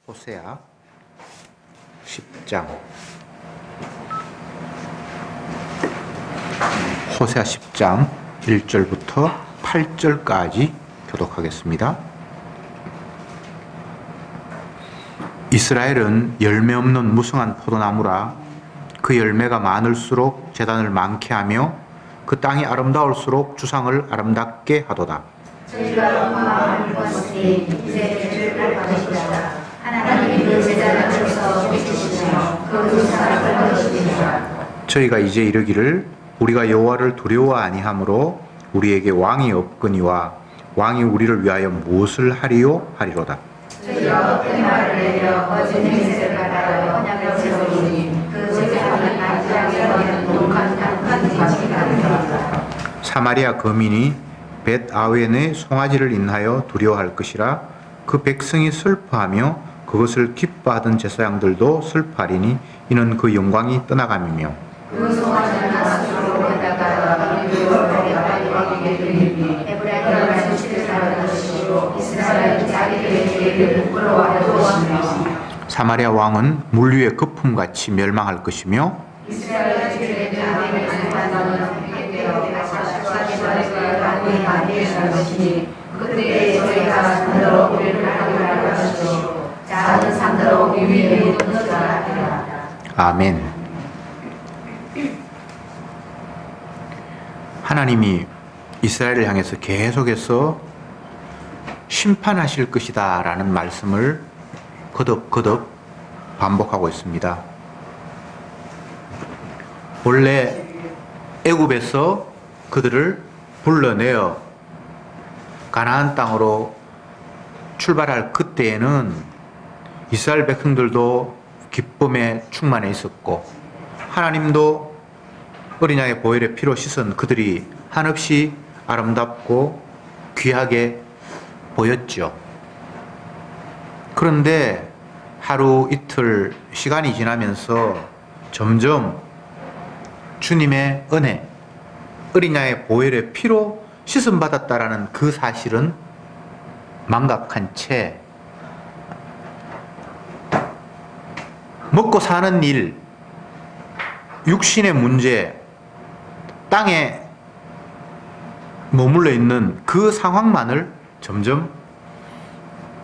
호세아 10장 호세아 10장 1절부터 8절까지 교독하겠습니다. 이스라엘은 열매 없는 무성한 포도나무라. 그 열매가 많을수록 제단을 많게 하며 그 땅이 아름다울수록 주상을 아름답게 하도다. 저희가 마음을 것이 이제 죄를 받으시다. 하나님이 그 제자를 주셔서 비추시며 그 주상을 거두시니라. 저희가 이제 이르기를 우리가 여호와를 두려워 아니하므로 우리에게 왕이 없거니와 왕이 우리를 위하여 무엇을 하리요 하리로다. 저희가 어떤 말을 내려 거짓 행세를 받아요. 언약을 세우니 그 제자는 안장에 거는 독한 지식이라. 사마리아 거민이 벳 아웬의 송아지를 인하여 두려워할 것이라. 그 백성이 슬퍼하며 그것을 기뻐하던 제사장들도 슬퍼하리니 이는 그 영광이 떠나감이며 그 송아지는 아수로 가다가 이스라엘의 드리니 에브라임을 수치를 받으시고 이스라엘 자기들에게 부끄러워하여 도시며 사마리아 왕은 물 위의 거품같이 멸망할 것이며 이스라엘 자기들에게 아멘을 생각하는 그때에 저희가 산더러 우리를 하리라 하시오. 작은 산더러 우리 위에 묻어주라. 아멘. 하나님이 이스라엘을 향해서 계속해서 심판하실 것이다 라는 말씀을 거듭거듭 반복하고 있습니다. 원래 애굽에서 그들을 불러내어 가나안 땅으로 출발할 그때에는 이스라엘 백성들도 기쁨에 충만해 있었고 하나님도 어린 양의 보혈의 피로 씻은 그들이 한없이 아름답고 귀하게 보였죠. 그런데 하루 이틀 시간이 지나면서 점점 주님의 은혜, 어린 양의 보혈의 피로 씻음 받았다라는 그 사실은 망각한 채 먹고 사는 일, 육신의 문제, 땅에 머물러 있는 그 상황만을 점점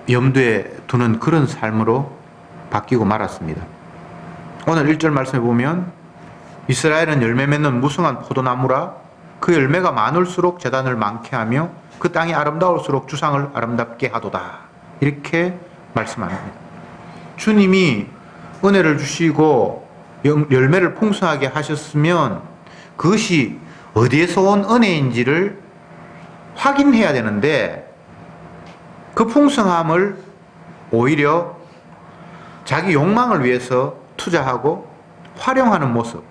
염두에 두는 그런 삶으로 바뀌고 말았습니다. 오늘 1절 말씀에 보면 이스라엘은 열매 맺는 무성한 포도나무라. 그 열매가 많을수록 제단을 많게 하며 그 땅이 아름다울수록 주상을 아름답게 하도다. 이렇게 말씀합니다. 주님이 은혜를 주시고 열매를 풍성하게 하셨으면 그것이 어디에서 온 은혜인지를 확인해야 되는데 그 풍성함을 오히려 자기 욕망을 위해서 투자하고 활용하는 모습.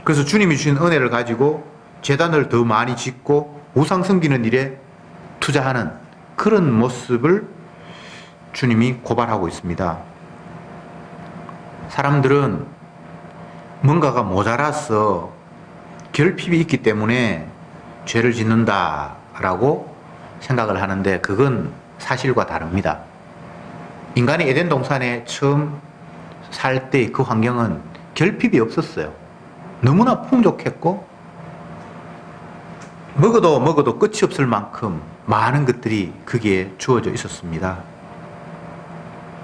그래서 주님이 주신 은혜를 가지고 제단을 더 많이 짓고 우상 섬기는 일에 투자하는 그런 모습을 주님이 고발하고 있습니다. 사람들은 뭔가가 모자라서 결핍이 있기 때문에 죄를 짓는다라고 생각을 하는데 그건 사실과 다릅니다. 인간이 에덴 동산에 처음 살 때 그 환경은 결핍이 없었어요. 너무나 풍족했고 먹어도 끝이 없을 만큼 많은 것들이 거기에 주어져 있었습니다.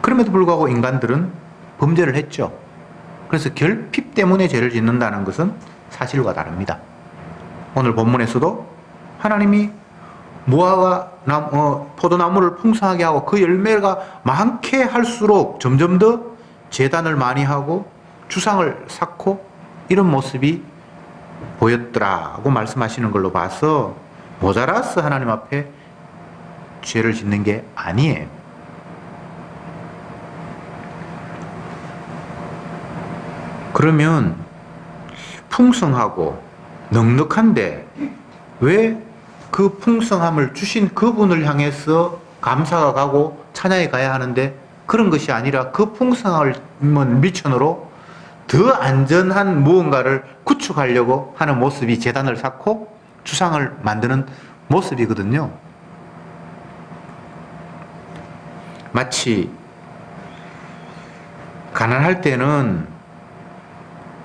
그럼에도 불구하고 인간들은 범죄를 했죠. 그래서 결핍 때문에 죄를 짓는다는 것은 사실과 다릅니다. 오늘 본문에서도 하나님이 무화과 포도나무를 풍성하게 하고 그 열매가 많게 할수록 점점 더 제단을 많이 하고 주상을 쌓고 이런 모습이 보였더라고 말씀하시는 걸로 봐서 모자라서 하나님 앞에 죄를 짓는 게 아니에요. 그러면 풍성하고 넉넉한데 왜 그 풍성함을 주신 그분을 향해서 감사가 가고 찬양이 가야 하는데 그런 것이 아니라 그 풍성함을 미천으로 더 안전한 무언가를 구축하려고 하는 모습이 제단을 쌓고 주상을 만드는 모습이거든요. 마치 가난할 때는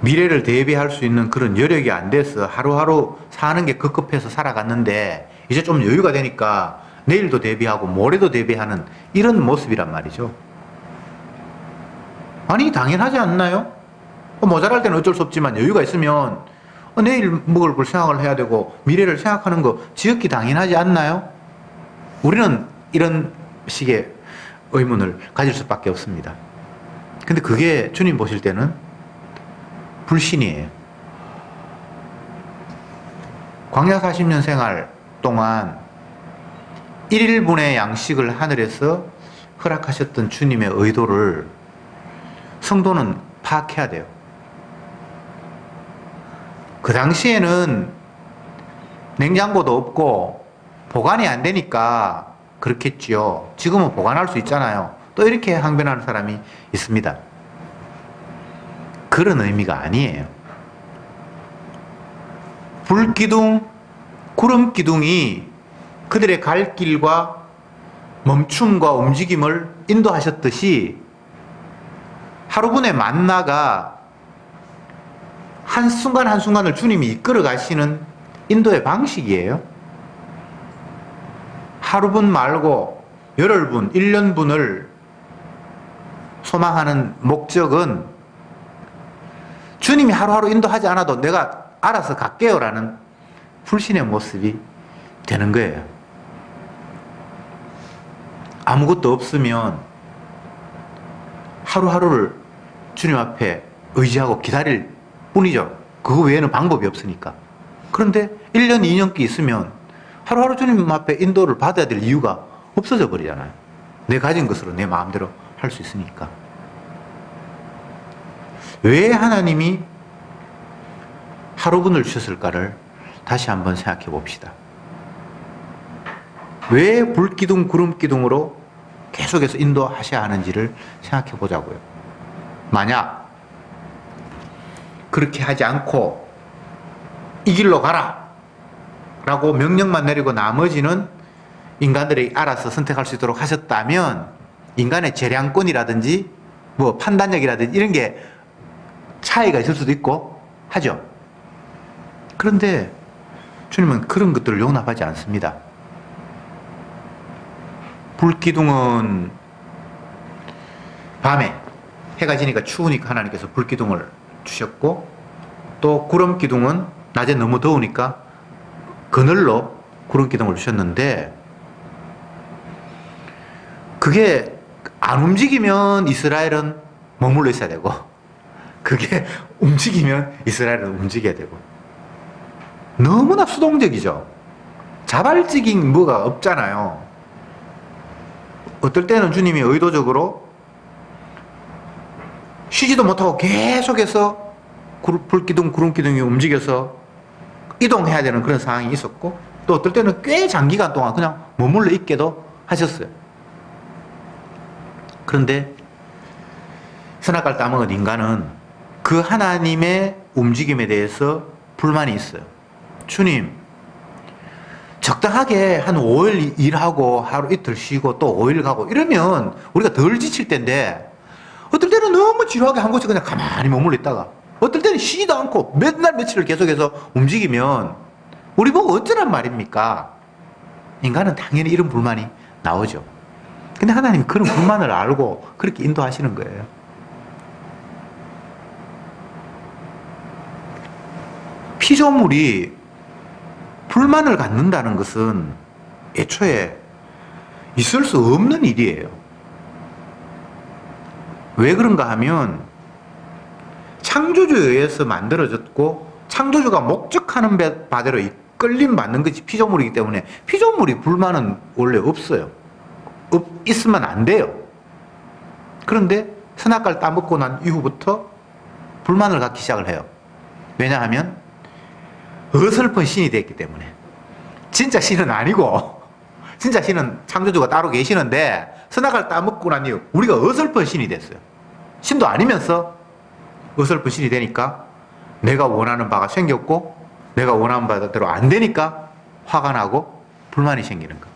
미래를 대비할 수 있는 그런 여력이 안 돼서 하루하루 사는 게 급급해서 살아갔는데 이제 좀 여유가 되니까 내일도 대비하고 모레도 대비하는 이런 모습이란 말이죠. 아니 당연하지 않나요? 모자랄 때는 어쩔 수 없지만 여유가 있으면 내일 먹을 걸 생각을 해야 되고 미래를 생각하는 거 지극히 당연하지 않나요? 우리는 이런 식의 의문을 가질 수밖에 없습니다. 근데 그게 주님 보실 때는 불신이에요. 광야 40년 생활 동안 1일분의 양식을 하늘에서 허락하셨던 주님의 의도를 성도는 파악해야 돼요. 그 당시에는 냉장고도 없고 보관이 안 되니까 그렇겠지요. 지금은 보관할 수 있잖아요. 또 이렇게 항변하는 사람이 있습니다. 그런 의미가 아니에요. 불기둥, 구름기둥이 그들의 갈 길과 멈춤과 움직임을 인도하셨듯이 하루분의 만나가 한순간 한순간을 주님이 이끌어 가시는 인도의 방식이에요. 하루분 말고 열흘분, 1년분을 소망하는 목적은 주님이 하루하루 인도하지 않아도 내가 알아서 갈게요 라는 불신의 모습이 되는 거예요. 아무것도 없으면 하루하루를 주님 앞에 의지하고 기다릴 뿐이죠. 그거 외에는 방법이 없으니까. 그런데 1년, 2년기 있으면 하루하루 주님 앞에 인도를 받아야 될 이유가 없어져 버리잖아요. 내 가진 것으로 내 마음대로 할 수 있으니까. 왜 하나님이 하루분을 주셨을까를 다시 한번 생각해 봅시다. 왜 불기둥, 구름기둥으로 계속해서 인도하셔야 하는지를 생각해 보자고요. 만약 그렇게 하지 않고 이 길로 가라 라고 명령만 내리고 나머지는 인간들이 알아서 선택할 수 있도록 하셨다면 인간의 재량권이라든지 뭐 판단력이라든지 이런 게 차이가 있을 수도 있고 하죠. 그런데 주님은 그런 것들을 용납하지 않습니다. 불기둥은 밤에 해가 지니까 추우니까 하나님께서 불기둥을 주셨고, 또 구름기둥은 낮에 너무 더우니까 그늘로 구름기둥을 주셨는데, 그게 안 움직이면 이스라엘은 머물러 있어야 되고, 그게 움직이면 이스라엘은 움직여야 되고, 너무나 수동적이죠. 자발적인 뭐가 없잖아요. 어떨 때는 주님이 의도적으로 쉬지도 못하고 계속해서 불기둥, 구름기둥이 움직여서 이동해야 되는 그런 상황이 있었고, 또 어떨 때는 꽤 장기간 동안 그냥 머물러 있게도 하셨어요. 그런데 선악과를 따먹은 인간은 그 하나님의 움직임에 대해서 불만이 있어요. 주님, 적당하게 한 5일 일하고 하루 이틀 쉬고 또 5일 가고 이러면 우리가 덜 지칠 텐데, 어떨 때는 너무 지루하게 한 곳에 그냥 가만히 머물러 있다가 어떨 때는 쉬지도 않고 몇 날 며칠을 계속해서 움직이면 우리 보고 어쩌란 말입니까? 인간은 당연히 이런 불만이 나오죠. 근데 하나님이 그런 불만을 알고 그렇게 인도하시는 거예요. 피조물이 불만을 갖는다는 것은 애초에 있을 수 없는 일이에요. 왜 그런가 하면 창조주에 의해서 만들어졌고 창조주가 목적하는 바대로 이끌림 받는 것이 피조물이기 때문에 피조물이 불만은 원래 없어요. 있으면 안 돼요. 그런데 선악과를 따먹고 난 이후부터 불만을 갖기 시작을 해요. 왜냐하면 어설픈 신이 됐기 때문에. 진짜 신은 아니고, 진짜 신은 창조주가 따로 계시는데 선악과를 따먹고 난 이후 우리가 어설픈 신이 됐어요. 신도 아니면서 어설픈 신이 되니까 내가 원하는 바가 생겼고 내가 원하는 바대로 안 되니까 화가 나고 불만이 생기는 거.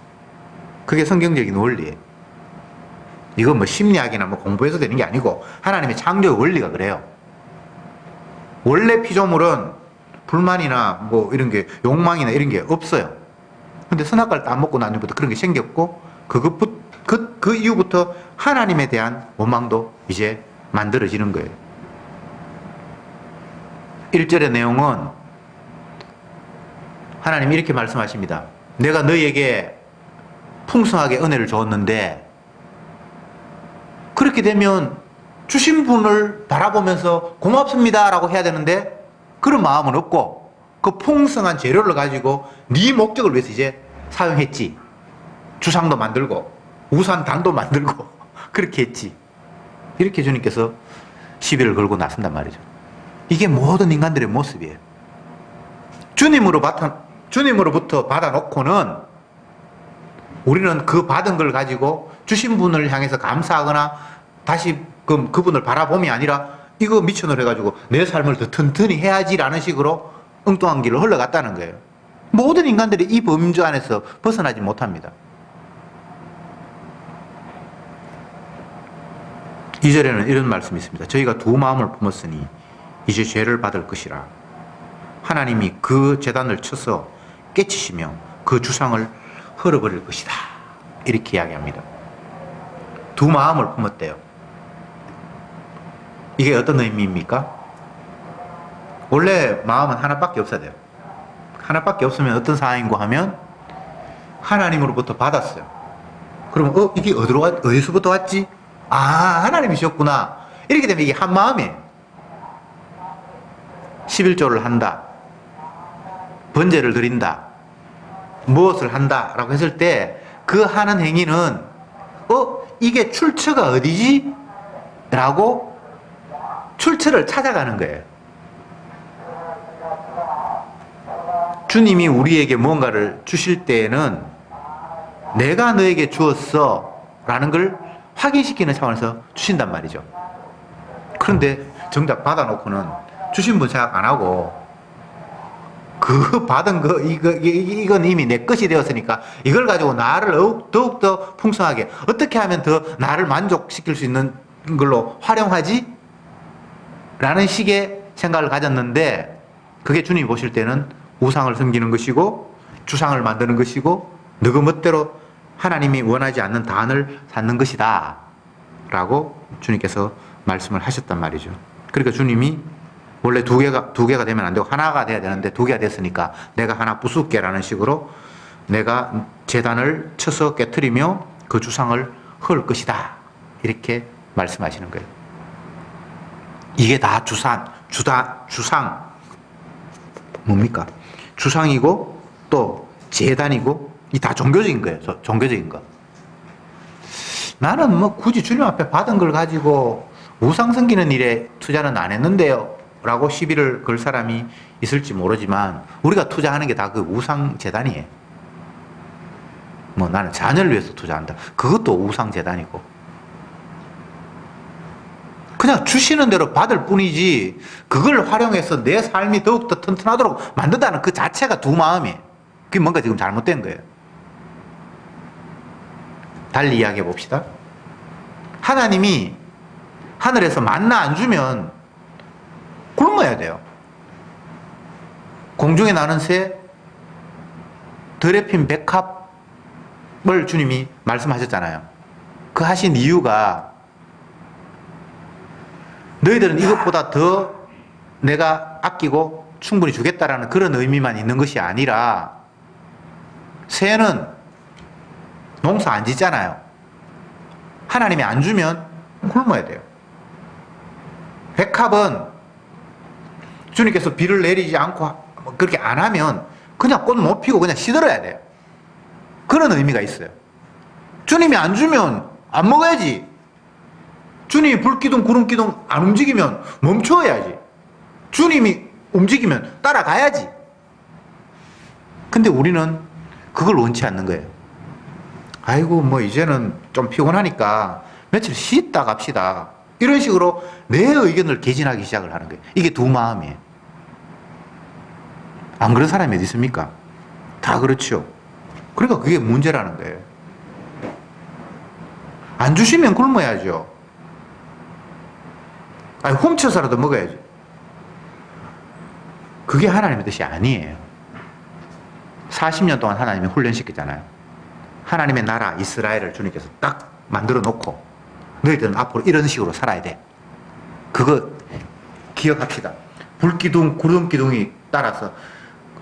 그게 성경적인 원리예요. 이건 뭐 심리학이나 뭐 공부해서 되는 게 아니고 하나님의 창조의 원리가 그래요. 원래 피조물은 불만이나 뭐 이런 게 욕망이나 이런 게 없어요. 근데 선악과를 딱 먹고 난 뒤부터 그런 게 생겼고 그 이후부터 하나님에 대한 원망도 이제 만들어지는 거예요. 1절의 내용은 하나님이 이렇게 말씀하십니다. 내가 너희에게 풍성하게 은혜를 주었는데 그렇게 되면 주신 분을 바라보면서 고맙습니다 라고 해야 되는데 그런 마음은 없고 그 풍성한 재료를 가지고 네 목적을 위해서 이제 사용했지. 주상도 만들고 우산단도 만들고 그렇게 했지. 이렇게 주님께서 시비를 걸고 나선단 말이죠. 이게 모든 인간들의 모습이에요. 주님으로부터 받아놓고는 우리는 그 받은 걸 가지고 주신 분을 향해서 감사하거나 다시 그분을 바라봄이 아니라 이거 미천을 해가지고 내 삶을 더 튼튼히 해야지라는 식으로 엉뚱한 길로 흘러갔다는 거예요. 모든 인간들이 이 범주 안에서 벗어나지 못합니다. 2절에는 이런 말씀이 있습니다. 저희가 두 마음을 품었으니 이제 죄를 받을 것이라. 하나님이 그 제단을 쳐서 깨치시며 그 주상을 헐어버릴 것이다. 이렇게 이야기합니다. 두 마음을 품었대요. 이게 어떤 의미입니까? 원래 마음은 하나밖에 없어야 돼요. 하나밖에 없으면 어떤 상황인고 하면 하나님으로부터 받았어요. 그러면 이게 어디서부터 왔지? 아, 하나님이셨구나. 이렇게 되면 이게 한 마음이에요. 11조를 한다. 번제를 드린다. 무엇을 한다. 라고 했을 때 그 하는 행위는 이게 출처가 어디지? 라고 출처를 찾아가는 거예요. 주님이 우리에게 뭔가를 주실 때에는 내가 너에게 주었어 라는 걸 확인시키는 차원에서 주신단 말이죠. 그런데 정작 받아놓고는 주신 분 생각 안 하고 그 받은 거 이건 이미 내 것이 되었으니까 이걸 가지고 나를 더욱더 풍성하게 어떻게 하면 더 나를 만족시킬 수 있는 걸로 활용하지? 라는 식의 생각을 가졌는데 그게 주님이 보실 때는 우상을 섬기는 것이고 주상을 만드는 것이고 너그 멋대로 하나님이 원하지 않는 단을 쌓는 것이다 라고 주님께서 말씀을 하셨단 말이죠. 그러니까 주님이 원래 두 개가 되면 안 되고 하나가 돼야 되는데 두 개가 됐으니까 내가 하나 부술게 라는 식으로 내가 제단을 쳐서 깨트리며 그 주상을 헐 것이다 이렇게 말씀하시는 거예요. 이게 다 주상 뭡니까? 주상이고 또 제단이고 이 다 종교적인 거예요. 종교적인 거. 나는 뭐 굳이 주님 앞에 받은 걸 가지고 우상 섬기는 일에 투자는 안 했는데요 라고 시비를 걸 사람이 있을지 모르지만 우리가 투자하는 게 다 그 우상 재단이에요. 뭐 나는 자녀를 위해서 투자한다. 그것도 우상 재단이고 그냥 주시는 대로 받을 뿐이지 그걸 활용해서 내 삶이 더욱더 튼튼하도록 만든다는 그 자체가 두 마음이에요. 그게 뭔가 지금 잘못된 거예요. 달리 이야기해 봅시다. 하나님이 하늘에서 만나 안 주면 굶어야 돼요. 공중에 나는 새, 들에 핀 백합을 주님이 말씀하셨잖아요. 그 하신 이유가 너희들은 이것보다 더 내가 아끼고 충분히 주겠다라는 그런 의미만 있는 것이 아니라 새는 농사 안 짓잖아요. 하나님이 안 주면 굶어야 돼요. 백합은 주님께서 비를 내리지 않고 그렇게 안 하면 그냥 꽃 못 피고 그냥 시들어야 돼요. 그런 의미가 있어요. 주님이 안 주면 안 먹어야지. 주님이 불기둥 구름기둥 안 움직이면 멈춰야지. 주님이 움직이면 따라가야지. 근데 우리는 그걸 원치 않는 거예요. 아이고 뭐 이제는 좀 피곤하니까 며칠 쉬다 갑시다. 이런 식으로 내 의견을 개진하기 시작을 하는 거예요. 이게 두 마음이에요. 안 그런 사람이 어디 있습니까? 다 그렇죠. 그러니까 그게 문제라는 거예요. 안 주시면 굶어야죠. 아니, 훔쳐서라도 먹어야죠. 그게 하나님의 뜻이 아니에요. 40년 동안 하나님이 훈련시켰잖아요. 하나님의 나라 이스라엘을 주님께서 딱 만들어 놓고 너희들은 앞으로 이런 식으로 살아야 돼. 그거 기억합시다. 불기둥, 구름기둥이 따라서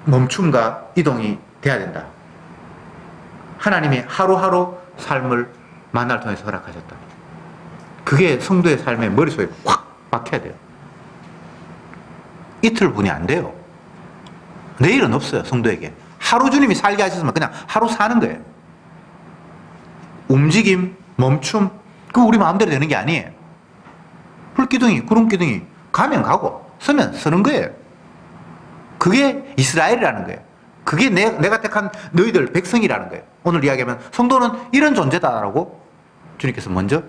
멈춤과 이동이 돼야 된다. 하나님이 하루하루 삶을 만나를 통해서 허락하셨다. 그게 성도의 삶의 머릿속에 확 박혀야 돼요. 이틀 분이 안 돼요. 내일은 없어요, 성도에게. 하루 주님이 살게 하셨으면 그냥 하루 사는 거예요. 움직임, 멈춤, 그거 우리 마음대로 되는 게 아니에요. 불기둥이, 구름기둥이 가면 가고 서면 서는 거예요. 그게 이스라엘이라는 거예요. 그게 내가 택한 너희들 백성이라는 거예요. 오늘 이야기하면 성도는 이런 존재다라고 주님께서 먼저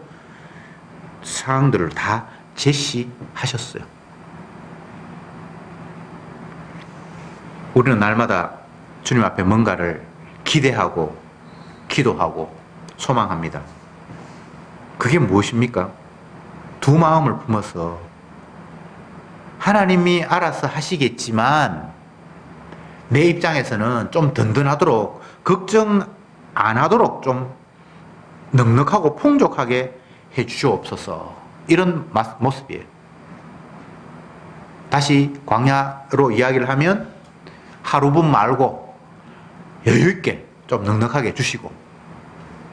사항들을 다 제시하셨어요. 우리는 날마다 주님 앞에 뭔가를 기대하고 기도하고 소망합니다. 그게 무엇입니까? 두 마음을 품어서 하나님이 알아서 하시겠지만 내 입장에서는 좀 든든하도록 걱정 안 하도록 좀 넉넉하고 풍족하게 해 주시옵소서. 이런 모습이에요. 다시 광야로 이야기를 하면 하루분 말고 여유있게 좀 넉넉하게 주시고,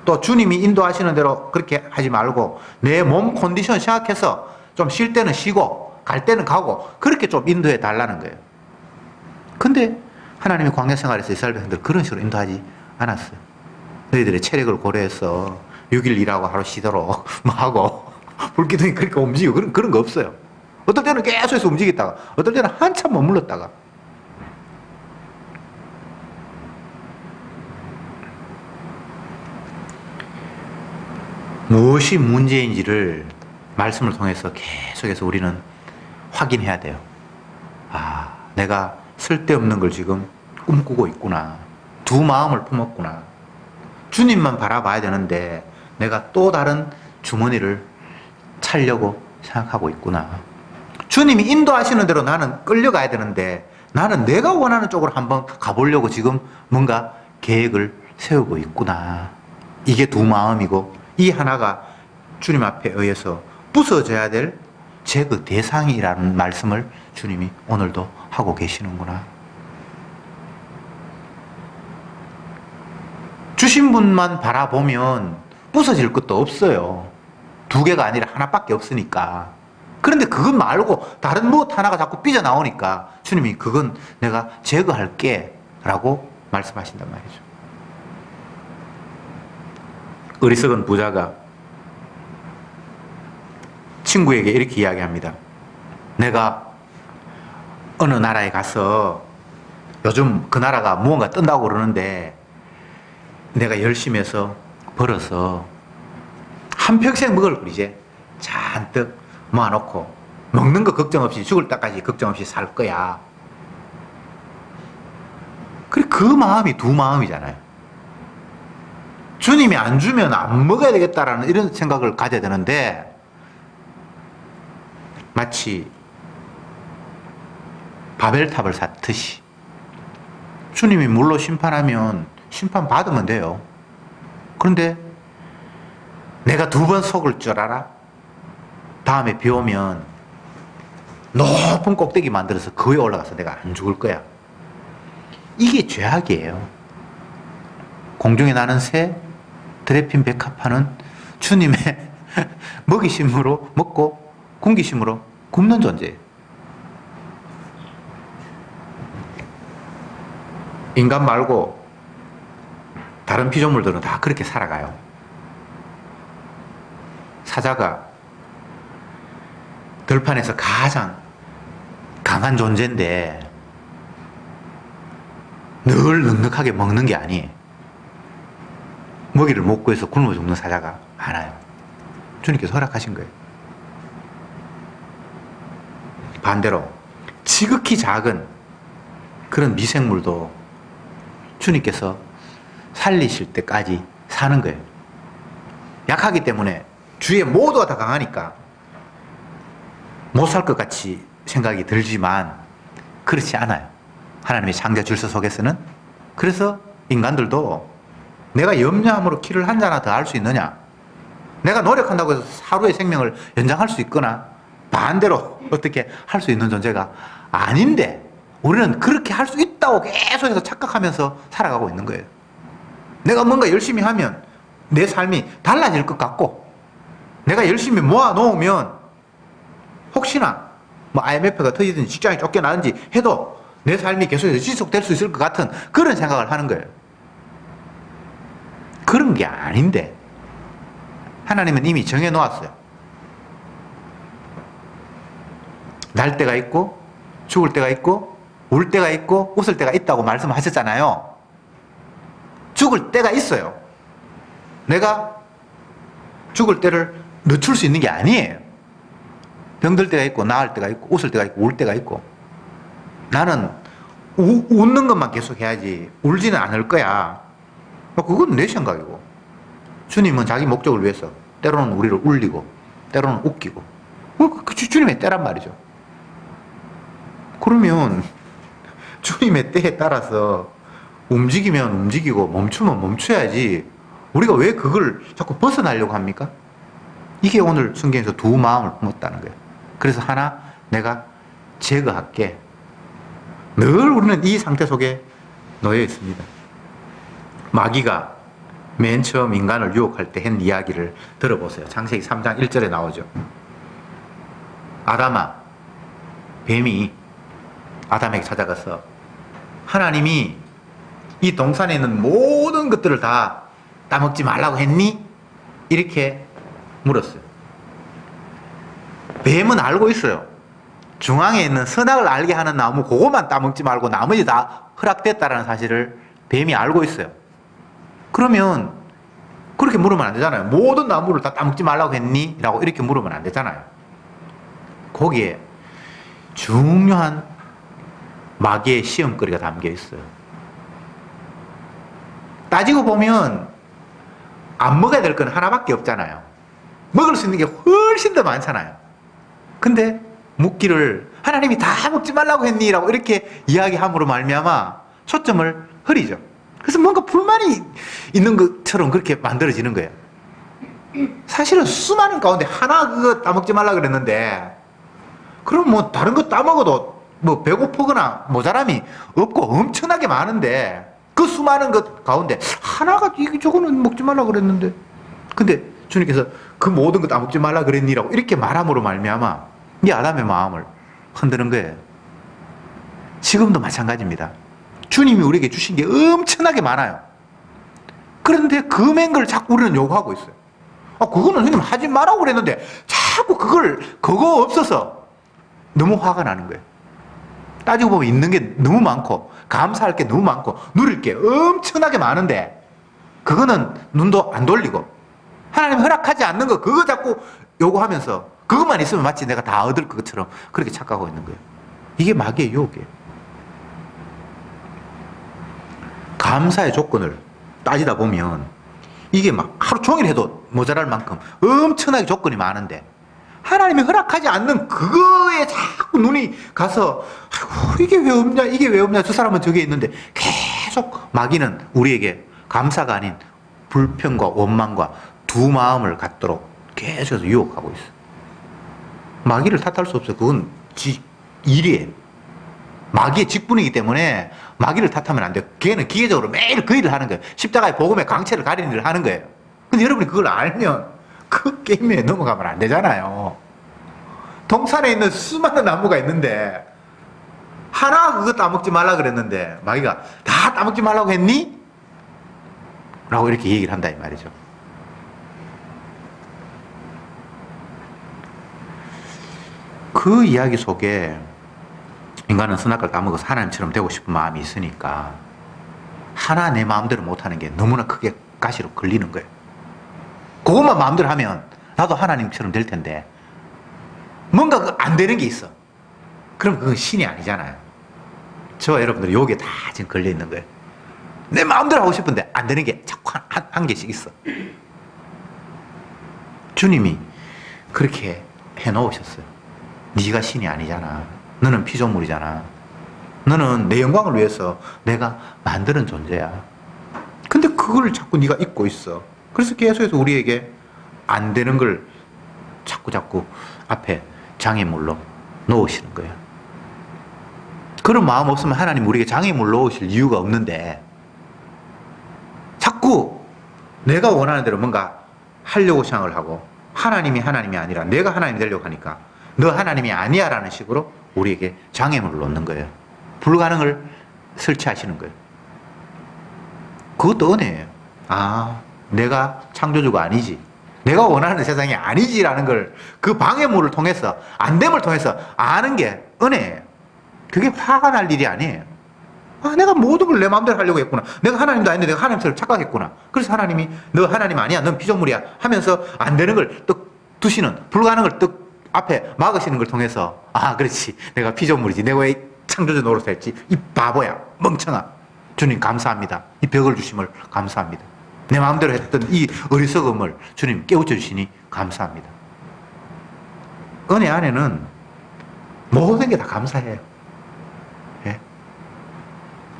또 주님이 인도하시는 대로 그렇게 하지 말고 내 몸 컨디션 생각해서 좀 쉴 때는 쉬고 갈 때는 가고 그렇게 좀 인도해 달라는 거예요. 근데 하나님이 광야 생활에서 이스라엘 백성들 그런 식으로 인도하지 않았어요. 너희들의 체력을 고려해서 6일 일하고 하루 쉬도록 뭐 하고 불기둥이 그렇게 움직이고 그런 거 없어요. 어떨 때는 계속해서 움직였다가 어떨 때는 한참 머물렀다가. 무엇이 문제인지를 말씀을 통해서 계속해서 우리는 확인해야 돼요. 아, 내가 쓸데없는 걸 지금 꿈꾸고 있구나. 두 마음을 품었구나. 주님만 바라봐야 되는데 내가 또 다른 주머니를 차려고 생각하고 있구나. 주님이 인도하시는 대로 나는 끌려가야 되는데 나는 내가 원하는 쪽으로 한번 가보려고 지금 뭔가 계획을 세우고 있구나. 이게 두 마음이고 이 하나가 주님 앞에 의해서 부서져야 될 제거 대상이라는 말씀을 주님이 오늘도 하고 계시는구나. 주신 분만 바라보면 부서질 것도 없어요. 두 개가 아니라 하나밖에 없으니까. 그런데 그것 말고 다른 무엇 하나가 자꾸 삐져나오니까 주님이 그건 내가 제거할게 라고 말씀하신단 말이죠. 어리석은 부자가 친구에게 이렇게 이야기합니다. 내가 어느 나라에 가서 요즘 그 나라가 무언가 뜬다고 그러는데 내가 열심히 해서 벌어서 한평생 먹을 걸 이제 잔뜩 모아놓고 먹는 거 걱정 없이 죽을 때까지 걱정 없이 살 거야. 그래, 그 마음이 두 마음이잖아요. 주님이 안 주면 안 먹어야 되겠다라는 이런 생각을 가져야 되는데 마치 바벨탑을 샀듯이 주님이 물로 심판하면 심판 받으면 돼요. 그런데 내가 두 번 속을 줄 알아? 다음에 비 오면 높은 꼭대기 만들어서 그 위에 올라가서 내가 안 죽을 거야. 이게 죄악이에요. 공중에 나는 새, 드레핀 백합화는 주님의 먹이심으로 먹고 굶기심으로 굶는 존재예요. 인간 말고 다른 피조물들은 다 그렇게 살아가요. 사자가 들판에서 가장 강한 존재인데 늘 넉넉하게 먹는 게 아니에요. 먹이를 못 구해서 굶어 죽는 사자가 많아요. 주님께서 허락하신 거예요. 반대로 지극히 작은 그런 미생물도 주님께서 살리실 때까지 사는 거예요. 약하기 때문에 주위에 모두가 다 강하니까 못 살 것 같이 생각이 들지만 그렇지 않아요. 하나님의 창조 질서 속에서는. 그래서 인간들도 내가 염려함으로 키를 한 잔이나 더 할 수 있느냐, 내가 노력한다고 해서 하루의 생명을 연장할 수 있거나 반대로 어떻게 할 수 있는 존재가 아닌데, 우리는 그렇게 할 수 있다고 계속해서 착각하면서 살아가고 있는 거예요. 내가 뭔가 열심히 하면 내 삶이 달라질 것 같고, 내가 열심히 모아놓으면 혹시나 뭐 IMF가 터지든지 직장이 쫓겨나든지 해도 내 삶이 계속해서 지속될 수 있을 것 같은 그런 생각을 하는 거예요. 그런 게 아닌데 하나님은 이미 정해놓았어요. 날 때가 있고 죽을 때가 있고 울 때가 있고 웃을 때가 있다고 말씀하셨잖아요. 죽을 때가 있어요. 내가 죽을 때를 늦출 수 있는 게 아니에요. 병들 때가 있고 나을 때가 있고 웃을 때가 있고 울 때가 있고, 나는 웃는 것만 계속 해야지 울지는 않을 거야. 그건 내 생각이고, 주님은 자기 목적을 위해서 때로는 우리를 울리고 때로는 웃기고, 주님의 때란 말이죠. 그러면 주님의 때에 따라서 움직이면 움직이고 멈추면 멈춰야지 우리가 왜 그걸 자꾸 벗어나려고 합니까? 이게 오늘 성경에서 두 마음을 품었다는 거예요. 그래서 하나, 내가 제거할게. 늘 우리는 이 상태 속에 놓여 있습니다. 마귀가 맨 처음 인간을 유혹할 때 한 이야기를 들어보세요. 창세기 3장 1절에 나오죠. 아담아, 뱀이 아담에게 찾아가서 하나님이 이 동산에 있는 모든 것들을 다 따먹지 말라고 했니? 이렇게 물었어요. 뱀은 알고 있어요. 중앙에 있는 선악을 알게 하는 나무 그것만 따먹지 말고 나머지 다 허락됐다는 사실을 뱀이 알고 있어요. 그러면 그렇게 물으면 안 되잖아요. 모든 나무를 다 따먹지 말라고 했니? 라고 이렇게 물으면 안 되잖아요. 거기에 중요한 마귀의 시험거리가 담겨 있어요. 따지고 보면 안 먹어야 될 건 하나밖에 없잖아요. 먹을 수 있는 게 훨씬 더 많잖아요. 근데 묻기를 하나님이 다 먹지 말라고 했니? 라고 이렇게 이야기함으로 말미암아 초점을 흐리죠. 그래서 뭔가 불만이 있는 것처럼 그렇게 만들어지는 거예요. 사실은 수많은 가운데 하나 그거 따먹지 말라 그랬는데, 그럼 뭐 다른 거 따먹어도 뭐 배고프거나 모자람이 없고 엄청나게 많은데, 그 수많은 것 가운데 하나가 저거는 먹지 말라 그랬는데, 근데 주님께서 그 모든 거 다 먹지 말라 그랬니라고 이렇게 말함으로 말미암아 이 아담의 마음을 흔드는 거예요. 지금도 마찬가지입니다. 주님이 우리에게 주신 게 엄청나게 많아요. 그런데 그 맹걸 자꾸 우리는 요구하고 있어요. 그거는 선생님 하지 말라고 그랬는데 자꾸 그거 없어서 너무 화가 나는 거예요. 따지고 보면 있는 게 너무 많고 감사할 게 너무 많고 누릴 게 엄청나게 많은데 그거는 눈도 안 돌리고 하나님 허락하지 않는 거 그거 자꾸 요구하면서 그것만 있으면 마치 내가 다 얻을 것처럼 그렇게 착각하고 있는 거예요. 이게 마귀의 유혹이에요. 감사의 조건을 따지다 보면 이게 막 하루 종일 해도 모자랄 만큼 엄청나게 조건이 많은데 하나님이 허락하지 않는 그거에 자꾸 눈이 가서 아이고 이게 왜 없냐 이게 왜 없냐 저 사람은 저게 있는데 계속 마귀는 우리에게 감사가 아닌 불평과 원망과 두 마음을 갖도록 계속해서 유혹하고 있어요. 마귀를 탓할 수 없어요. 그건 일이에요. 마귀의 직분이기 때문에 마귀를 탓하면 안 돼요. 걔는 기계적으로 매일 그 일을 하는 거예요. 십자가의 복음의 강체를 가리는 일을 하는 거예요. 근데 여러분이 그걸 알면 그 게임에 넘어가면 안 되잖아요. 동산에 있는 수많은 나무가 있는데 하나 그거 따먹지 말라 그랬는데 마귀가 다 따먹지 말라고 했니? 라고 이렇게 얘기를 한다 이 말이죠. 그 이야기 속에 인간은 선악과를 따먹어서 하나님처럼 되고 싶은 마음이 있으니까 하나 내 마음대로 못하는 게 너무나 크게 가시로 걸리는 거예요. 그것만 마음대로 하면 나도 하나님처럼 될 텐데 뭔가 안 되는 게 있어. 그럼 그건 신이 아니잖아요. 저와 여러분들이 여기에 다 지금 걸려 있는 거예요. 내 마음대로 하고 싶은데 안 되는 게 자꾸 한 개씩 있어. 주님이 그렇게 해놓으셨어요. 네가 신이 아니잖아. 너는 피조물이잖아. 너는 내 영광을 위해서 내가 만드는 존재야. 근데 그걸 자꾸 네가 잊고 있어. 그래서 계속해서 우리에게 안 되는 걸 자꾸 앞에 장애물로 놓으시는 거예요. 그런 마음 없으면 하나님 우리에게 장애물 놓으실 이유가 없는데 자꾸 내가 원하는 대로 뭔가 하려고 생각을 하고 하나님이 아니라 내가 하나님이 되려고 하니까 너 하나님이 아니야 라는 식으로 우리에게 장애물을 놓는 거예요. 불가능을 설치하시는 거예요. 그것도 은혜예요. 아, 내가 창조주가 아니지. 내가 원하는 세상이 아니지라는 걸 그 방해물을 통해서, 안됨을 통해서 아는 게 은혜예요. 그게 화가 날 일이 아니에요. 아, 내가 모든 걸 내 마음대로 하려고 했구나. 내가 하나님도 아닌데 내가 하나님처럼 착각했구나. 그래서 하나님이 너 하나님 아니야. 넌 피조물이야. 하면서 안 되는 걸 떡 두시는, 불가능을 떡 앞에 막으시는 걸 통해서 아, 그렇지. 내가 피조물이지. 내가 왜 창조주 노릇했지. 이 바보야. 멍청아. 주님 감사합니다. 이 벽을 주심을 감사합니다. 내 마음대로 했던 이 어리석음을 주님 깨우쳐 주시니 감사합니다. 은혜 안에는 모든 게 다 감사해요. 예?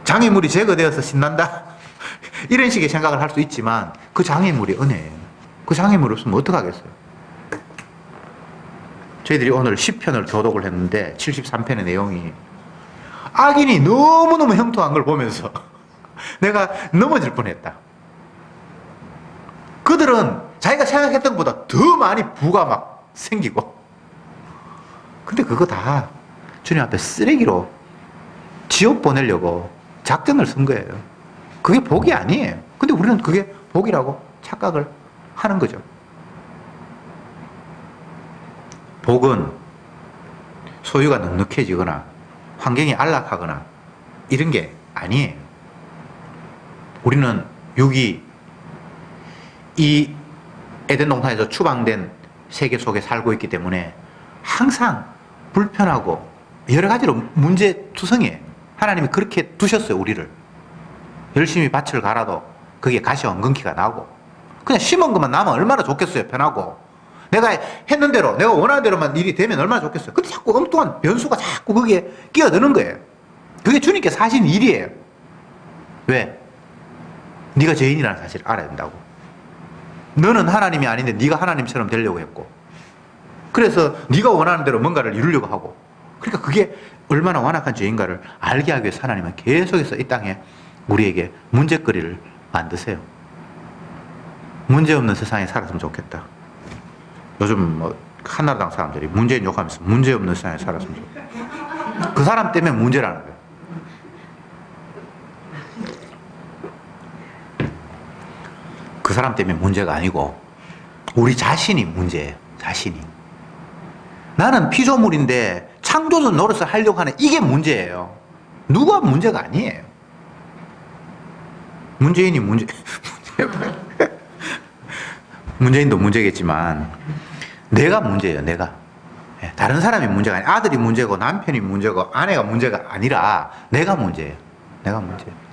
장애물이 제거되어서 신난다? 이런 식의 생각을 할 수 있지만 그 장애물이 은혜예요. 그 장애물이 없으면 어떡하겠어요? 저희들이 오늘 10편을 교독을 했는데 73편의 내용이 악인이 너무너무 형통한 걸 보면서 내가 넘어질 뻔했다. 그들은 자기가 생각했던 것보다 더 많이 부가 막 생기고 근데 그거 다 주님 앞에 쓰레기로 지옥 보내려고 작전을 쓴 거예요. 그게 복이 아니에요. 근데 우리는 그게 복이라고 착각을 하는 거죠. 복은 소유가 넉넉해지거나 환경이 안락하거나 이런 게 아니에요. 우리는 여기 이 에덴 동산에서 추방된 세계 속에 살고 있기 때문에 항상 불편하고 여러 가지로 문제투성이에요. 하나님이 그렇게 두셨어요. 우리를 열심히 밭을 갈아도 그게 가시 엉겅퀴가 나고 그냥 심은 것만 나면 얼마나 좋겠어요. 편하고 내가 했는 대로 내가 원하는 대로만 일이 되면 얼마나 좋겠어요. 근데 자꾸 엉뚱한 변수가 자꾸 거기에 끼어드는 거예요. 그게 주님께서 하신 일이에요. 왜? 네가 죄인이라는 사실을 알아야 된다고. 너는 하나님이 아닌데 네가 하나님처럼 되려고 했고 그래서 네가 원하는 대로 뭔가를 이루려고 하고 그러니까 그게 얼마나 완악한 죄인가를 알게 하기 위해서 하나님은 계속해서 이 땅에 우리에게 문제거리를 만드세요. 문제없는 세상에 살았으면 좋겠다. 요즘 뭐 한나라당 사람들이 문재인 욕하면서 문제없는 세상에 살았으면 좋겠다. 그 사람 때문에 문제라는 거예요. 그 사람 때문에 문제가 아니고 우리 자신이 문제예요. 자신이. 나는 피조물인데 창조주 노릇을 하려고 하는 이게 문제예요. 누가 문제가 아니에요. 문재인이 문재인도 문제겠지만 내가 문제예요. 내가. 다른 사람이 문제가 아니라 아들이 문제고 남편이 문제고 아내가 문제가 아니라 내가 문제예요. 내가 문제예요.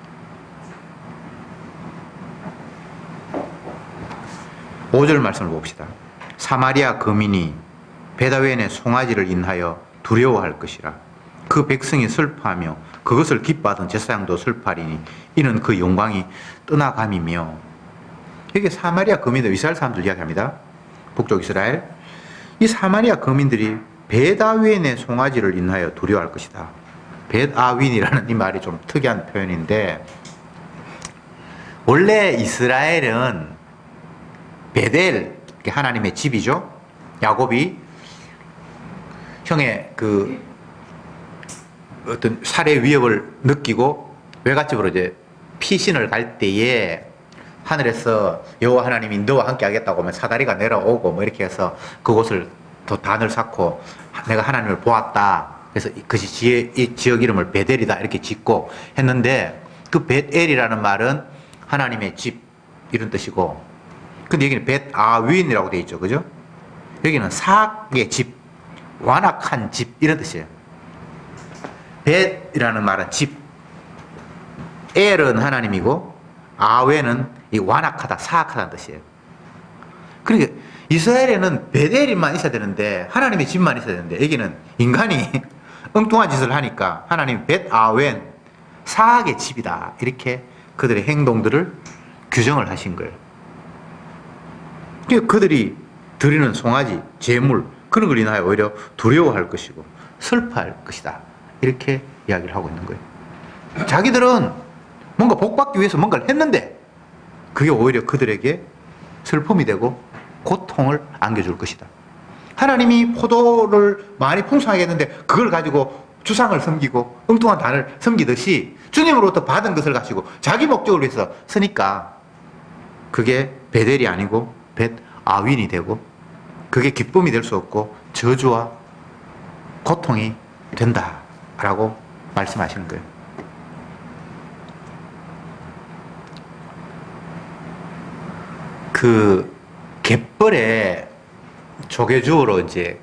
5절 말씀을 봅시다. 사마리아 거민이 베다웬의 송아지를 인하여 두려워할 것이라. 그 백성이 슬퍼하며 그것을 기뻐하던 제사장도 슬퍼하리니 이는 그 영광이 떠나감이며. 이게 사마리아 거민들, 이스라엘 사람들 이야기합니다. 북쪽 이스라엘. 이 사마리아 거민들이 베다웬의 송아지를 인하여 두려워할 것이다. 베다윈이라는 이 말이 좀 특이한 표현인데 원래 이스라엘은 베델, 하나님의 집이죠. 야곱이 형의 그 어떤 살해 위협을 느끼고 외갓집으로 이제 피신을 갈 때에 하늘에서 여호와 하나님이 너와 함께 하겠다고 하면 사다리가 내려오고 뭐 이렇게 해서 그곳을 더 단을 쌓고 내가 하나님을 보았다. 그래서 그것이 이 지역 이름을 베델이다 이렇게 짓고 했는데 그 베델이라는 말은 하나님의 집 이런 뜻이고 근데 여기는 벳아윈이라고 되어 있죠. 그죠? 여기는 사악의 집, 완악한 집 이런 뜻이에요. 벳이라는 말은 집, 엘은 하나님이고 아웨는 이 완악하다, 사악하다는 뜻이에요. 그러니까 이스라엘에는 베델만 있어야 되는데 하나님의 집만 있어야 되는데 여기는 인간이 엉뚱한 짓을 하니까 하나님 벳아웬 사악의 집이다 이렇게 그들의 행동들을 규정을 하신 거예요. 그들이 드리는 송아지, 제물 그런 걸 인하여 오히려 두려워할 것이고 슬퍼할 것이다 이렇게 이야기를 하고 있는 거예요. 자기들은 뭔가 복받기 위해서 뭔가를 했는데 그게 오히려 그들에게 슬픔이 되고 고통을 안겨줄 것이다. 하나님이 포도를 많이 풍성하게 했는데 그걸 가지고 주상을 섬기고 엉뚱한 단을 섬기듯이 주님으로부터 받은 것을 가지고 자기 목적을 위해서 쓰니까 그게 베델이 아니고 벳아윈이 되고 그게 기쁨이 될 수 없고 저주와 고통이 된다라고 말씀하시는 거예요. 그 갯벌에 조개 주우러 이제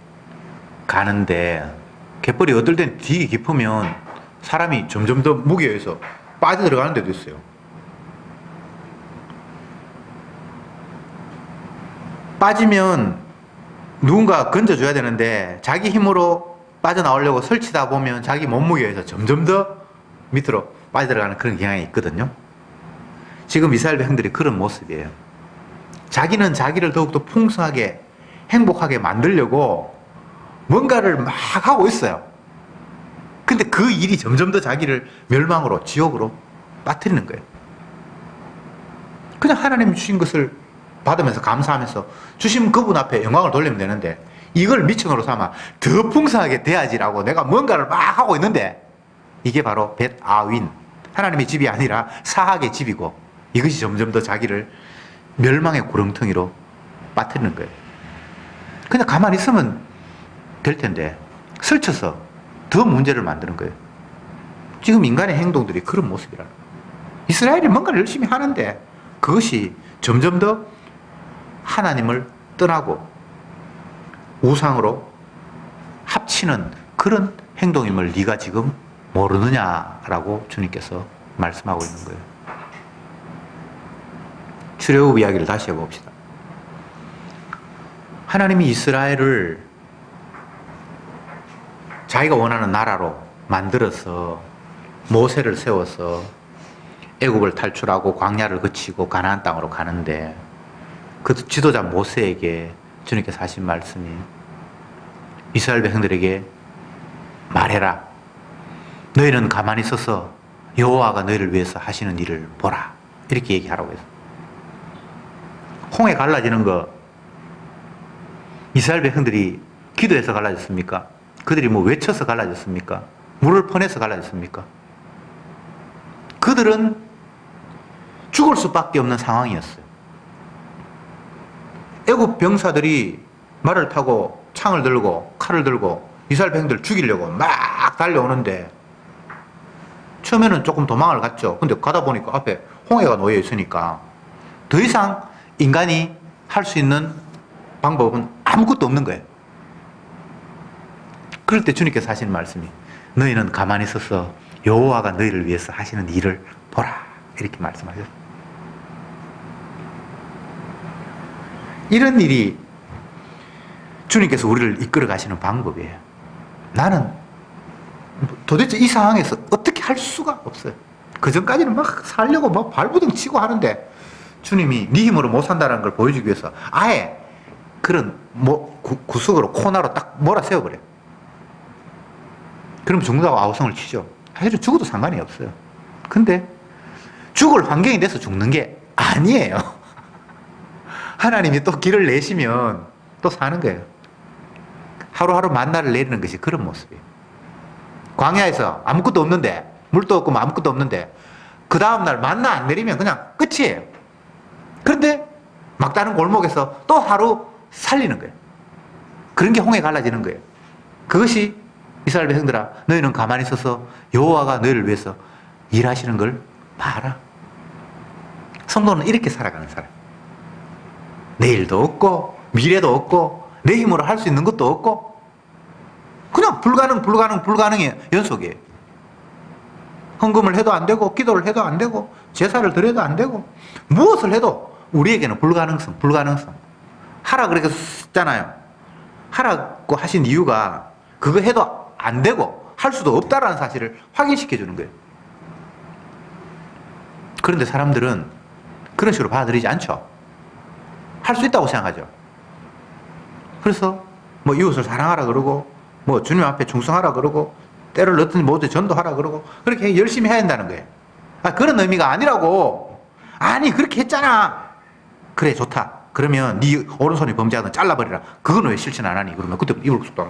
가는데 갯벌이 어떨 땐 되게 깊으면 사람이 점점 더 무게에 의해서 빠져 들어가는 데도 있어요. 빠지면 누군가 건져줘야 되는데 자기 힘으로 빠져나오려고 설치다 보면 자기 몸무게에 의해서 점점 더 밑으로 빠져들어가는 그런 경향이 있거든요. 지금 이스라엘 백성들이 그런 모습이에요. 자기는 자기를 더욱더 풍성하게 행복하게 만들려고 뭔가를 막 하고 있어요. 근데 그 일이 점점 더 자기를 멸망으로 지옥으로 빠뜨리는 거예요. 그냥 하나님 주신 것을 받으면서 감사하면서 주신 그분 앞에 영광을 돌리면 되는데 이걸 미천으로 삼아 더 풍성하게 돼야지라고 내가 뭔가를 막 하고 있는데 이게 바로 벳아윈 하나님의 집이 아니라 사악의 집이고 이것이 점점 더 자기를 멸망의 구렁텅이로 빠뜨리는 거예요. 그냥 가만히 있으면 될 텐데 설쳐서 더 문제를 만드는 거예요. 지금 인간의 행동들이 그런 모습이라는 거예요. 이스라엘이 뭔가를 열심히 하는데 그것이 점점 더 하나님을 떠나고 우상으로 합치는 그런 행동임을 네가 지금 모르느냐라고 주님께서 말씀하고 있는 거예요. 출애굽 이야기를 다시 해봅시다. 하나님이 이스라엘을 자기가 원하는 나라로 만들어서 모세를 세워서 애굽을 탈출하고 광야를 거치고 가나안 땅으로 가는데 그 지도자 모세에게 주님께서 하신 말씀이 이스라엘 백성들에게 말해라. 너희는 가만히 서서 여호와가 너희를 위해서 하시는 일을 보라. 이렇게 얘기하라고 했어요. 홍해 갈라지는 거 이스라엘 백성들이 기도해서 갈라졌습니까? 그들이 뭐 외쳐서 갈라졌습니까? 물을 퍼내서 갈라졌습니까? 그들은 죽을 수밖에 없는 상황이었어요. 애굽 병사들이 말을 타고 창을 들고 칼을 들고 이스라엘 백성들을 죽이려고 막 달려오는데 처음에는 조금 도망을 갔죠. 근데 가다 보니까 앞에 홍해가 놓여 있으니까 더 이상 인간이 할 수 있는 방법은 아무것도 없는 거예요. 그럴 때 주님께서 하시는 말씀이 너희는 가만히 서서 여호와가 너희를 위해서 하시는 일을 보라. 이렇게 말씀하셨어요. 이런 일이 주님께서 우리를 이끌어 가시는 방법이에요. 나는 도대체 이 상황에서 어떻게 할 수가 없어요. 그 전까지는 막 살려고 막 발부둥 치고 하는데 주님이 네 힘으로 못 산다는 걸 보여주기 위해서 아예 그런 구석으로 코너로 딱 몰아세워버려요. 그럼 죽는다고 아우성을 치죠. 사실은 죽어도 상관이 없어요. 근데 죽을 환경이 돼서 죽는 게 아니에요. 하나님이 또 길을 내시면 또 사는 거예요. 하루하루 만나를 내리는 것이 그런 모습이에요. 광야에서 아무것도 없는데 물도 없고 아무것도 없는데 그 다음날 만나 안 내리면 그냥 끝이에요. 그런데 막다른 골목에서 또 하루 살리는 거예요. 그런 게 홍해 갈라지는 거예요. 그것이 이스라엘 백성들아 너희는 가만히 서서 여호와가 너희를 위해서 일하시는 걸 봐라. 성도는 이렇게 살아가는 사람. 내일도 없고 미래도 없고 내 힘으로 할 수 있는 것도 없고 그냥 불가능의 연속이에요. 헌금을 해도 안 되고 기도를 해도 안 되고 제사를 드려도 안 되고 무엇을 해도 우리에게는 불가능성. 하라 그렇게 썼잖아요. 하라고 하신 이유가 그거 해도 안 되고 할 수도 없다라는 사실을 확인시켜 주는 거예요. 그런데 사람들은 그런 식으로 받아들이지 않죠. 할 수 있다고 생각하죠. 그래서 뭐 이웃을 사랑하라 그러고 뭐 주님 앞에 충성하라 그러고 때를 넣든지 뭐든 전도하라 그러고 그렇게 열심히 해야 된다는 거예요. 아, 그런 의미가 아니라고. 아니 그렇게 했잖아. 그래 좋다. 그러면 네 오른손이 범죄하든 잘라버리라. 그건 왜 실천 안 하니? 그러면 그때 입을 쑥 닫아.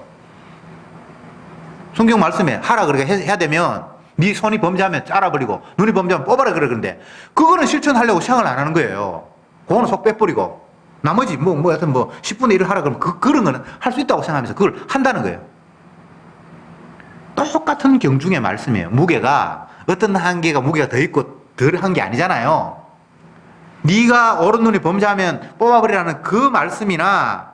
성경 말씀에 하라 그렇게 해야 되면 네 손이 범죄하면 잘라버리고 눈이 범죄하면 뽑아라 그러는데 그거는 실천하려고 생각을 안 하는 거예요. 그거는 속 빼버리고 나머지 하여튼 10분의 1을 하라 그러면 그런 거는 할 수 있다고 생각하면서 그걸 한다는 거예요. 똑같은 경중의 말씀이에요. 무게가 어떤 한계가 무게가 더 있고 덜 한 게 아니잖아요. 네가 오른 눈이 범죄하면 뽑아버리라는 그 말씀이나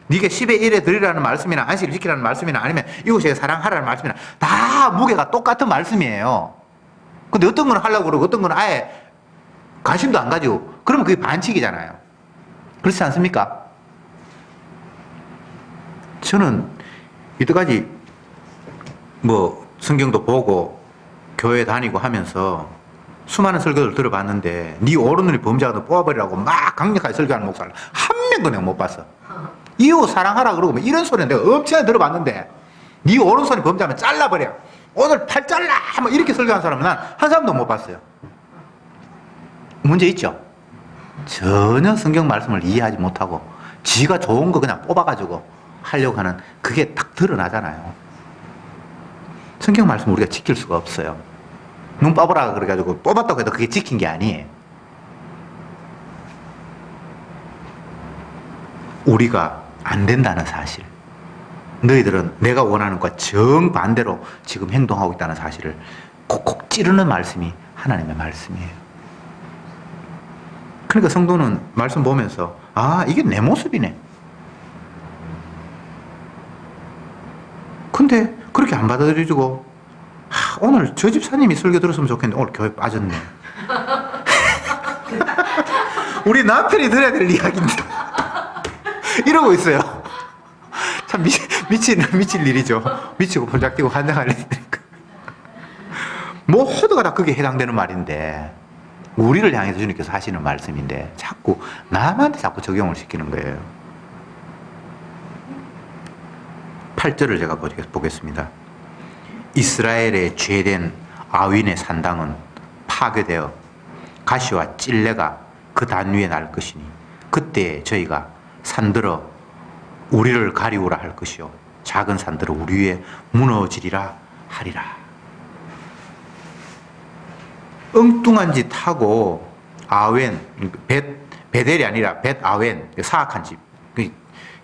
네가 10의 1에 드리라는 말씀이나 안식을 지키라는 말씀이나 아니면 이웃에게 사랑하라는 말씀이나 다 무게가 똑같은 말씀이에요. 근데 어떤 건 하려고 그러고 어떤 건 아예 관심도 안 가지고 그러면 그게 반칙이잖아요. 그렇지 않습니까? 저는 이때까지 성경도 보고 교회 다니고 하면서 수많은 설교를 들어봤는데 네 오른눈이 범죄하거든 뽑아버리라고 막 강력하게 설교하는 목사를 한 명도 내가 못 봤어. 이웃 사랑하라 그러고 이런 소리는 내가 엄청나게 들어봤는데 네 오른손이 범죄하면 잘라버려. 오늘 팔 잘라! 이렇게 설교하는 사람은 난 한 사람도 못 봤어요. 문제 있죠? 전혀 성경 말씀을 이해하지 못하고 지가 좋은 거 그냥 뽑아가지고 하려고 하는 그게 딱 드러나잖아요. 성경 말씀 우리가 지킬 수가 없어요. 눈 뽑으라 그래가지고 뽑았다고 해도 그게 지킨 게 아니에요. 우리가 안 된다는 사실, 너희들은 내가 원하는 것과 정반대로 지금 행동하고 있다는 사실을 콕콕 찌르는 말씀이 하나님의 말씀이에요. 그러니까 성도는 말씀 보면서 아, 이게 내 모습이네. 근데 그렇게 안 받아들여주고 오늘 저 집사님이 설교 들었으면 좋겠는데 오늘 교회 빠졌네. 우리 남편이 들어야 될 이야기인데 이러고 있어요. 참 미칠 일이죠. 미치고 폴짝 뛰고 환장할 일이니까. 모두가 다 그게 해당되는 말인데 우리를 향해서 주님께서 하시는 말씀인데 자꾸 남한테 자꾸 적용을 시키는 거예요. 8절을 제가 보겠습니다. 이스라엘의 죄된 아윈의 산당은 파괴되어 가시와 찔레가 그 단 위에 날 것이니 그때 저희가 산들어 우리를 가리우라 할 것이요 작은 산들어 우리 위에 무너지리라 하리라. 엉뚱한 짓 하고 아웬 베델이 아니라 벳 아웬 사악한 집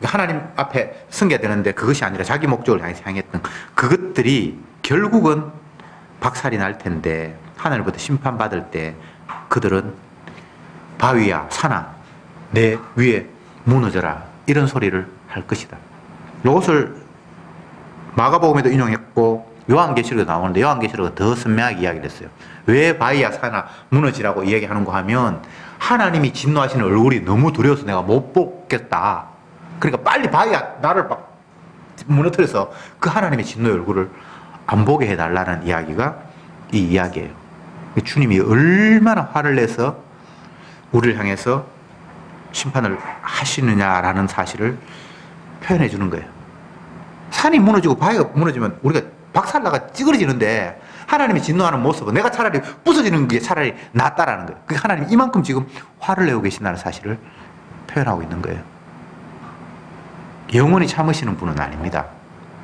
하나님 앞에 섬겨야 되는데 그것이 아니라 자기 목적을 향했던 그것들이 결국은 박살이 날 텐데 하늘부터 심판받을 때 그들은 바위야 산아 내 위에 무너져라 이런 소리를 할 것이다. 이것을 마가복음에도 인용했고 요한계시록에 나오는데 요한계시록은 더 선명하게 이야기를 했어요. 왜 바위야 산아 무너지라고 이야기하는가 하면 하나님이 진노하시는 얼굴이 너무 두려워서 내가 못 보겠다. 그러니까 빨리 바위야 나를 막 무너뜨려서 그 하나님의 진노의 얼굴을 안 보게 해달라는 이야기가 이 이야기예요. 주님이 얼마나 화를 내서 우리를 향해서 심판을 하시느냐라는 사실을 표현해 주는 거예요. 산이 무너지고 바위가 무너지면 우리가 박살나가 찌그러지는데 하나님이 진노하는 모습은 내가 차라리 부서지는 게 차라리 낫다라는 거예요. 그 하나님이 이만큼 지금 화를 내고 계신다는 사실을 표현하고 있는 거예요. 영원히 참으시는 분은 아닙니다.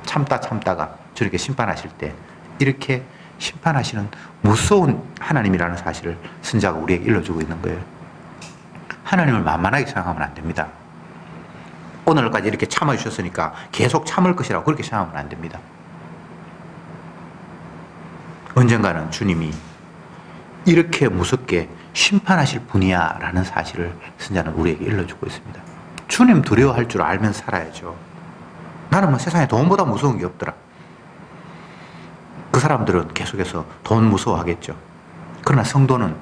참다가 저렇게 심판하실 때 이렇게 심판하시는 무서운 하나님이라는 사실을 선지자가 우리에게 일러주고 있는 거예요. 하나님을 만만하게 생각하면 안 됩니다. 오늘까지 이렇게 참아주셨으니까 계속 참을 것이라고 그렇게 생각하면 안 됩니다. 언젠가는 주님이 이렇게 무섭게 심판하실 분이야 라는 사실을 선지자는 우리에게 일러주고 있습니다. 주님 두려워할 줄 알면서 살아야죠. 나는 세상에 돈보다 무서운 게 없더라. 그 사람들은 계속해서 돈 무서워하겠죠. 그러나 성도는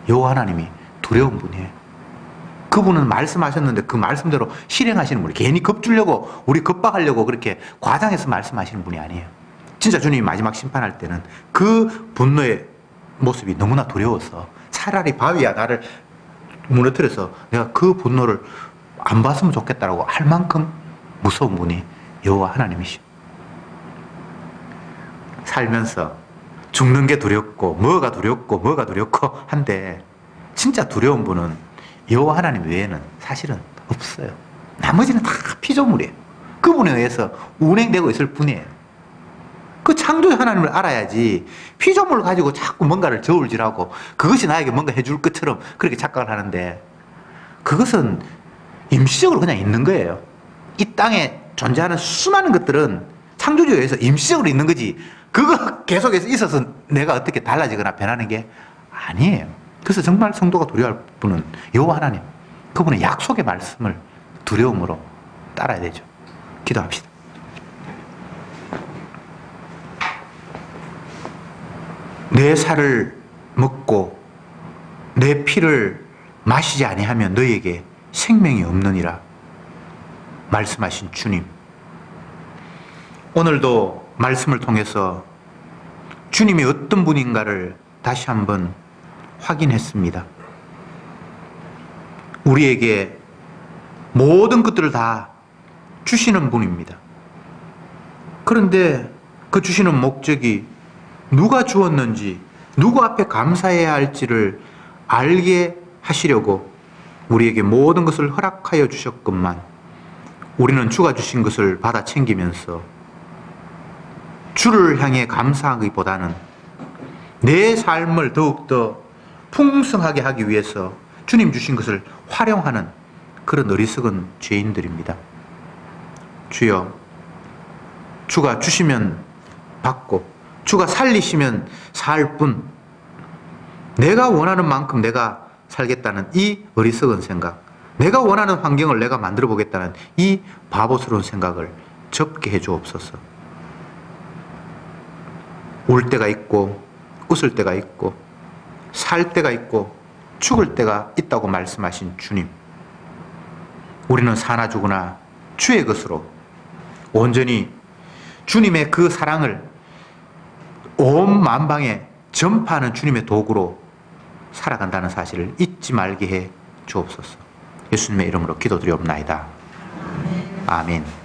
여호와 하나님이 두려운 분이에요. 그분은 말씀하셨는데 그 말씀대로 실행하시는 분이 괜히 겁주려고 우리 겁박하려고 그렇게 과장해서 말씀하시는 분이 아니에요. 진짜 주님이 마지막 심판할 때는 그 분노의 모습이 너무나 두려워서 차라리 바위야 나를 무너뜨려서 내가 그 분노를 안 봤으면 좋겠다라고 할 만큼 무서운 분이 여호와 하나님이시오. 살면서 죽는 게 두렵고 뭐가 두렵고 한데 진짜 두려운 분은 여호와 하나님 외에는 사실은 없어요. 나머지는 다 피조물이에요. 그분에 의해서 운행되고 있을 뿐이에요. 그 창조주 하나님을 알아야지 피조물을 가지고 자꾸 뭔가를 저울질하고 그것이 나에게 뭔가 해줄 것처럼 그렇게 착각을 하는데 그것은 임시적으로 그냥 있는 거예요. 이 땅에 존재하는 수많은 것들은 창조주에 의해서 임시적으로 있는 거지 그거 계속해서 있어서 내가 어떻게 달라지거나 변하는 게 아니에요. 그래서 정말 성도가 두려워할 분은 여호와 하나님, 그분의 약속의 말씀을 두려움으로 따라야 되죠. 기도합시다. 내 살을 먹고 내 피를 마시지 아니하면 너희에게 생명이 없느니라 말씀하신 주님, 오늘도 말씀을 통해서 주님이 어떤 분인가를 다시 한번 확인했습니다. 우리에게 모든 것들을 다 주시는 분입니다. 그런데 그 주시는 목적이 누가 주었는지, 누구 앞에 감사해야 할지를 알게 하시려고 우리에게 모든 것을 허락하여 주셨건만 우리는 주가 주신 것을 받아 챙기면서 주를 향해 감사하기보다는 내 삶을 더욱더 풍성하게 하기 위해서 주님 주신 것을 활용하는 그런 어리석은 죄인들입니다. 주여, 주가 주시면 받고 주가 살리시면 살 뿐 내가 원하는 만큼 내가 살겠다는 이 어리석은 생각, 내가 원하는 환경을 내가 만들어 보겠다는 이 바보스러운 생각을 접게 해 주옵소서. 울 때가 있고 웃을 때가 있고 살 때가 있고 죽을 때가 있다고 말씀하신 주님, 우리는 사나 죽으나 주의 것으로 온전히 주님의 그 사랑을 온 만방에 전파하는 주님의 도구로 살아간다는 사실을 잊지 말게 해 주옵소서. 예수님의 이름으로 기도드리옵나이다. 아멘.